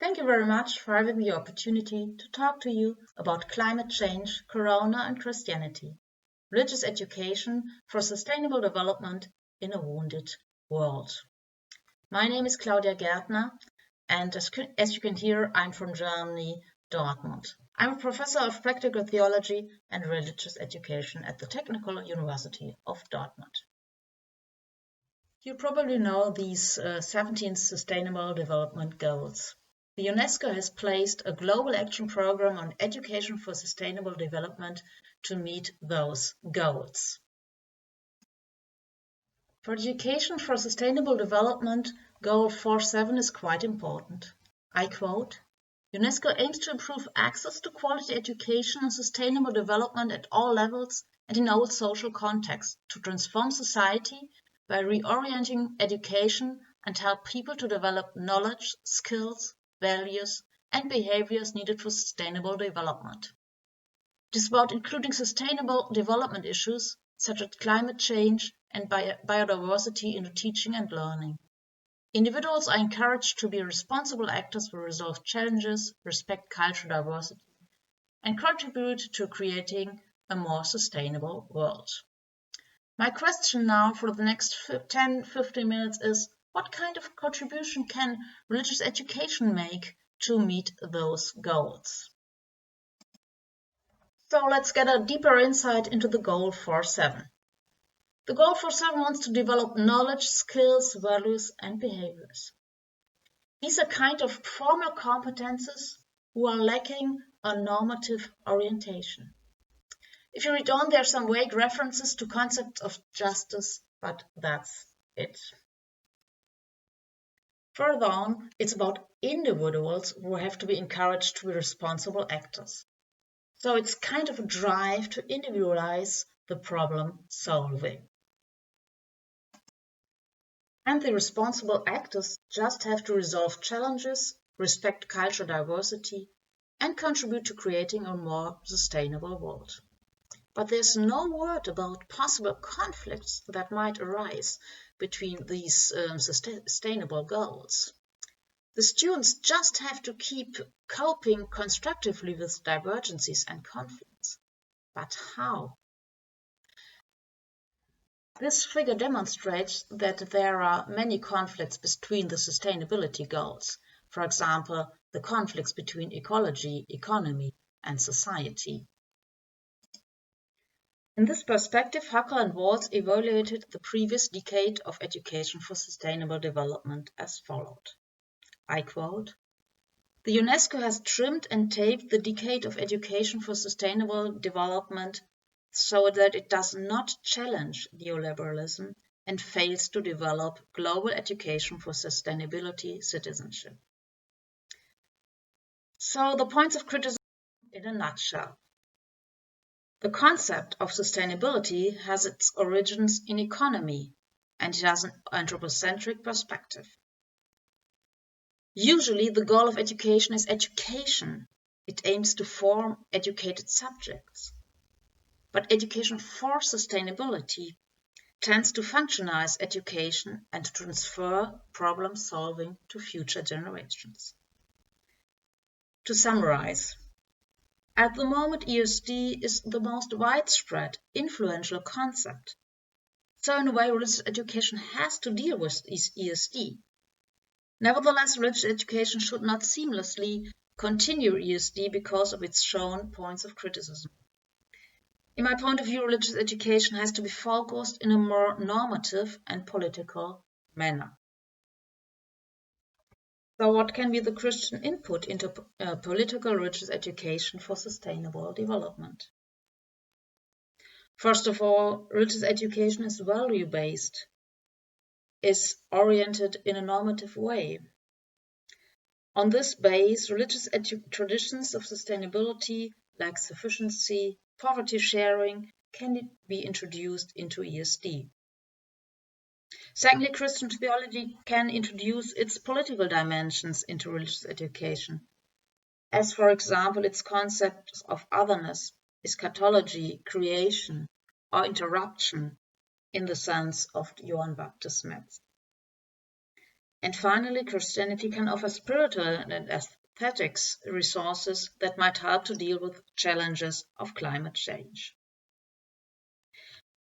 Thank you very much for having the opportunity to talk to you about climate change, Corona and Christianity, religious education for sustainable development in a wounded world. My name is Claudia Gärtner, and as you can hear, I'm from Germany, Dortmund. I'm a professor of practical theology and religious education at the Technical University of Dortmund. You probably know these 17 Sustainable Development Goals. The UNESCO has placed a global action program on education for sustainable development to meet those goals. For education for sustainable development, Goal 4.7 is quite important. I quote, UNESCO aims to improve access to quality education and sustainable development at all levels and in all social contexts to transform society by reorienting education and help people to develop knowledge, skills, values, and behaviors needed for sustainable development. It is about including sustainable development issues such as climate change and biodiversity into teaching and learning. Individuals are encouraged to be responsible actors who resolve challenges, respect cultural diversity, and contribute to creating a more sustainable world. My question now for the next 10-15 minutes is, what kind of contribution can religious education make to meet those goals? So let's get a deeper insight into the Goal 4.7. The Goal 4.7 wants to develop knowledge, skills, values, and behaviors. These are kind of formal competences who are lacking a normative orientation. If you read on, there are some vague references to concepts of justice, but that's it. Further on, it's about individuals who have to be encouraged to be responsible actors. So it's kind of a drive to individualize the problem solving. And the responsible actors just have to resolve challenges, respect cultural diversity, and contribute to creating a more sustainable world. But there's no word about possible conflicts that might arise between these sustainable goals. The students just have to keep coping constructively with divergencies and conflicts. But how? This figure demonstrates that there are many conflicts between the sustainability goals. For example, the conflicts between ecology, economy, and society. In this perspective, Huckel and Waltz evaluated the previous decade of education for sustainable development as followed. I quote, "The UNESCO has trimmed and taped the decade of education for sustainable development so that it does not challenge neoliberalism and fails to develop global education for sustainability citizenship." So the points of criticism in a nutshell. The concept of sustainability has its origins in economy, and it has an anthropocentric perspective. Usually, the goal of education is education. It aims to form educated subjects. But education for sustainability tends to functionalize education and to transfer problem solving to future generations. To summarize, at the moment, ESD is the most widespread, influential concept. So in a way, religious education has to deal with ESD. Nevertheless, religious education should not seamlessly continue ESD because of its shown points of criticism. In my point of view, religious education has to be focused in a more normative and political manner. So what can be the Christian input into political religious education for sustainable development? First of all, religious education is value-based, is oriented in a normative way. On this base, religious traditions of sustainability, like sufficiency, poverty sharing, can be introduced into ESD. Secondly, Christian theology can introduce its political dimensions into religious education, as for example its concepts of otherness, eschatology, creation, or interruption in the sense of Johann Baptist Metz. And finally, Christianity can offer spiritual and aesthetics resources that might help to deal with challenges of climate change.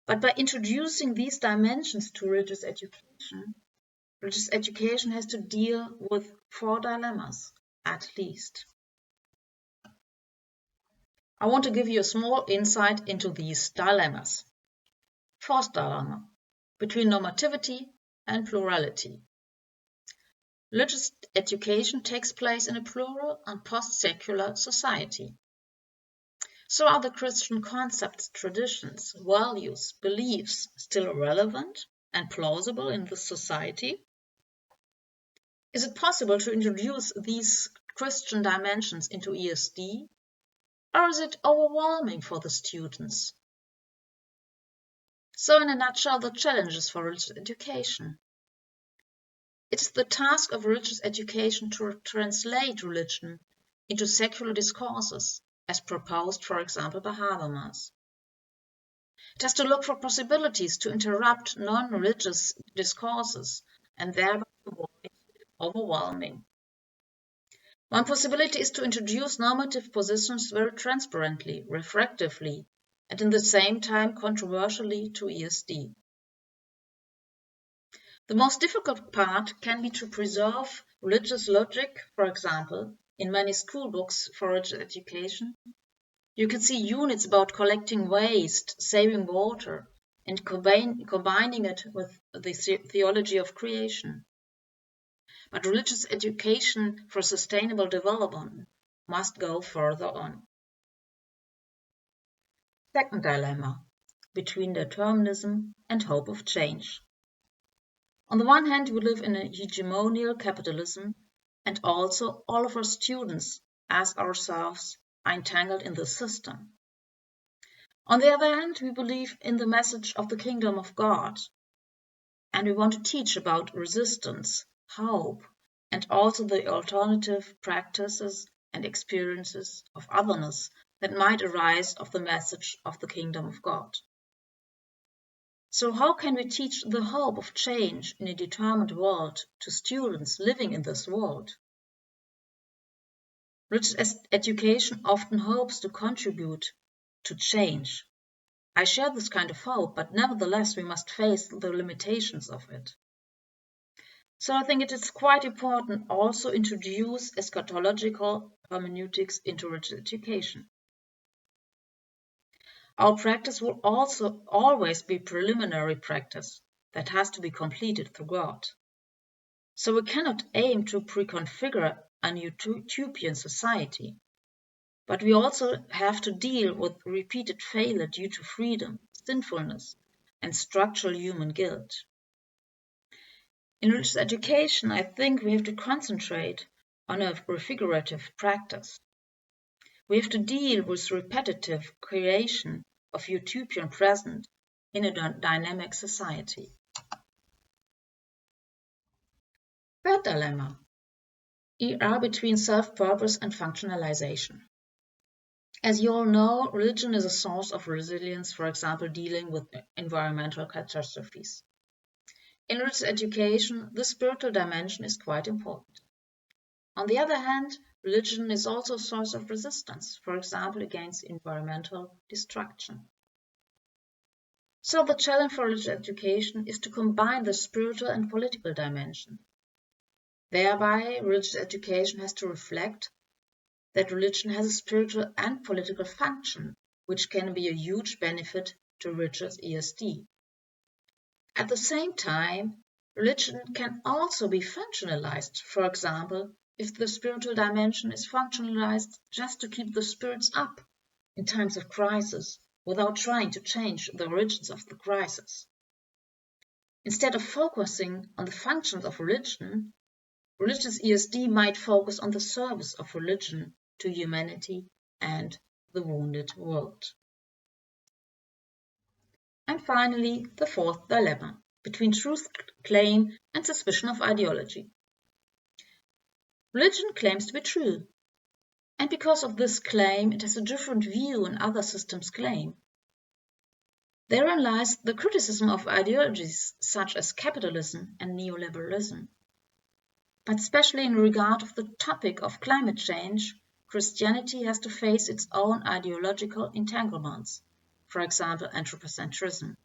But by introducing these dimensions to religious education has to deal with 4 dilemmas, at least. I want to give you a small insight into these dilemmas. First dilemma, between normativity and plurality. Religious education takes place in a plural and post-secular society. So are the Christian concepts, traditions, values, beliefs still relevant and plausible in the society? Is it possible to introduce these Christian dimensions into ESD, or is it overwhelming for the students? So in a nutshell, the challenges for religious education. It's the task of religious education to translate religion into secular discourses, as proposed, for example, by Habermas. It has to look for possibilities to interrupt non-religious discourses and thereby avoid overwhelming. One possibility is to introduce normative positions very transparently, reflectively, and in the same time controversially to ESD. The most difficult part can be to preserve religious logic, for example, in many school books for religious education. You can see units about collecting waste, saving water, and combining it with the theology of creation. But religious education for sustainable development must go further on. Second dilemma, between determinism and hope of change. On the one hand, we live in a hegemonial capitalism, and also all of our students, as ourselves, are entangled in the system. On the other hand, we believe in the message of the kingdom of God, and we want to teach about resistance, hope, and also the alternative practices and experiences of otherness that might arise of the message of the kingdom of God. So how can we teach the hope of change in a determined world to students living in this world? Religious education often hopes to contribute to change. I share this kind of hope, but nevertheless we must face the limitations of it. So I think it is quite important also to introduce eschatological hermeneutics into religious education. Our practice will also always be preliminary practice that has to be completed through God. So we cannot aim to preconfigure a utopian society, but we also have to deal with repeated failure due to freedom, sinfulness, and structural human guilt. In religious education, I think we have to concentrate on a refigurative practice. We have to deal with repetitive creation of utopian present in a dynamic society. Third dilemma, ER between self-purpose and functionalization. As you all know, religion is a source of resilience, for example, dealing with environmental catastrophes. In religious education, the spiritual dimension is quite important. On the other hand, religion is also a source of resistance, for example, against environmental destruction. So the challenge for religious education is to combine the spiritual and political dimension. Thereby, religious education has to reflect that religion has a spiritual and political function, which can be a huge benefit to religious ESD. At the same time, religion can also be functionalized, for example, if the spiritual dimension is functionalized just to keep the spirits up in times of crisis without trying to change the origins of the crisis. Instead of focusing on the functions of religion, religious ESD might focus on the service of religion to humanity and the wounded world. And finally, the fourth dilemma, between truth claim and suspicion of ideology. Religion claims to be true, and because of this claim, it has a different view than other systems claim. Therein lies the criticism of ideologies such as capitalism and neoliberalism. But especially in regard of the topic of climate change, Christianity has to face its own ideological entanglements, for example, anthropocentrism.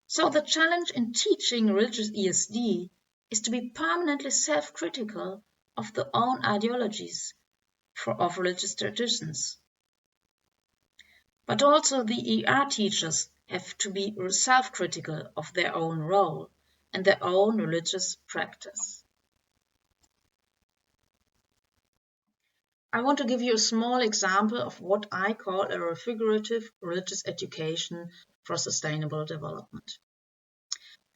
So the challenge in teaching religious ESD is to be permanently self-critical of their own ideologies of religious traditions. But also the ER teachers have to be self-critical of their own role and their own religious practice. I want to give you a small example of what I call a refigurative religious education for sustainable development.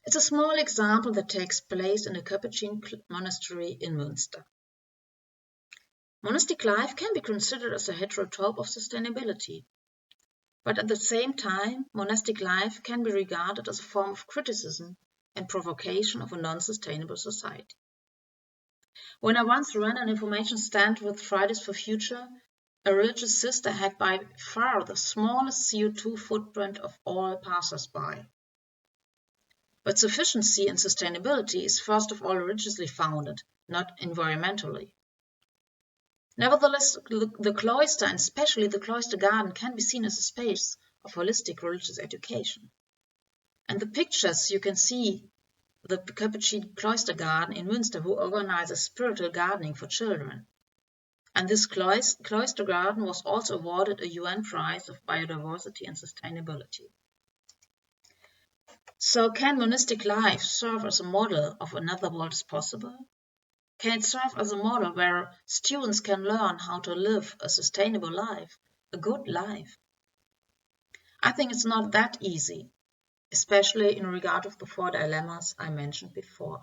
It's a small example that takes place in a Capuchin monastery in Münster. Monastic life can be considered as a heterotope of sustainability, but at the same time, monastic life can be regarded as a form of criticism and provocation of a non-sustainable society. When I once ran an information stand with Fridays for Future, a religious sister had by far the smallest CO2 footprint of all passers-by. But sufficiency and sustainability is first of all religiously founded, not environmentally. Nevertheless, the cloister, and especially the cloister garden, can be seen as a space of holistic religious education. And the pictures you can see the Capuchin cloister garden in Münster, who organizes spiritual gardening for children. And this cloister garden was also awarded a UN prize of biodiversity and sustainability. So can monastic life serve as a model of another world is possible? Can it serve as a model where students can learn how to live a sustainable life, a good life? I think it's not that easy, especially in regard of the 4 dilemmas I mentioned before.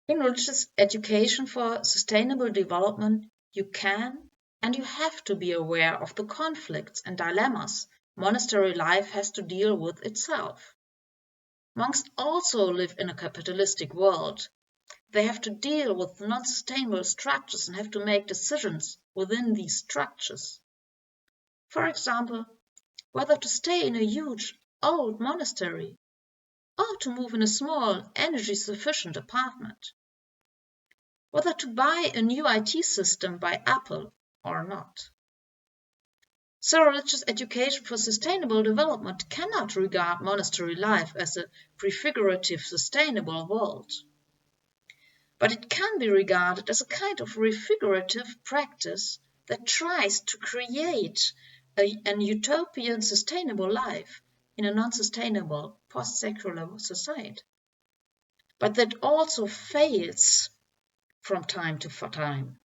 In religious education for sustainable development, you can and you have to be aware of the conflicts and dilemmas monastery life has to deal with itself. Monks also live in a capitalistic world. They have to deal with non-sustainable structures and have to make decisions within these structures. For example, whether to stay in a huge, old monastery or to move in a small, energy-sufficient apartment. Whether to buy a new IT system by Apple or not. So religious education for sustainable development cannot regard monastery life as a prefigurative sustainable world. But it can be regarded as a kind of refigurative practice that tries to create an utopian sustainable life in a non-sustainable post-secular society. But that also fails from time to time.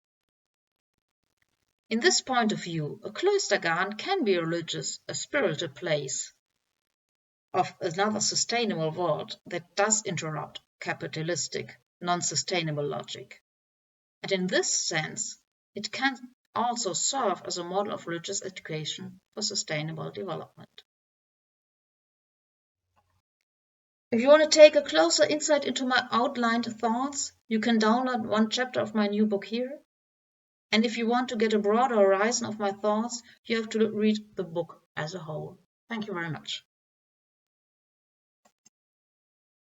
In this point of view, a cloister garden can be a religious, a spiritual place of another sustainable world that does interrupt capitalistic, non-sustainable logic. And in this sense, it can also serve as a model of religious education for sustainable development. If you want to take a closer insight into my outlined thoughts, you can download one chapter of my new book here. And if you want to get a broader horizon of my thoughts, you have to read the book as a whole. Thank you very much.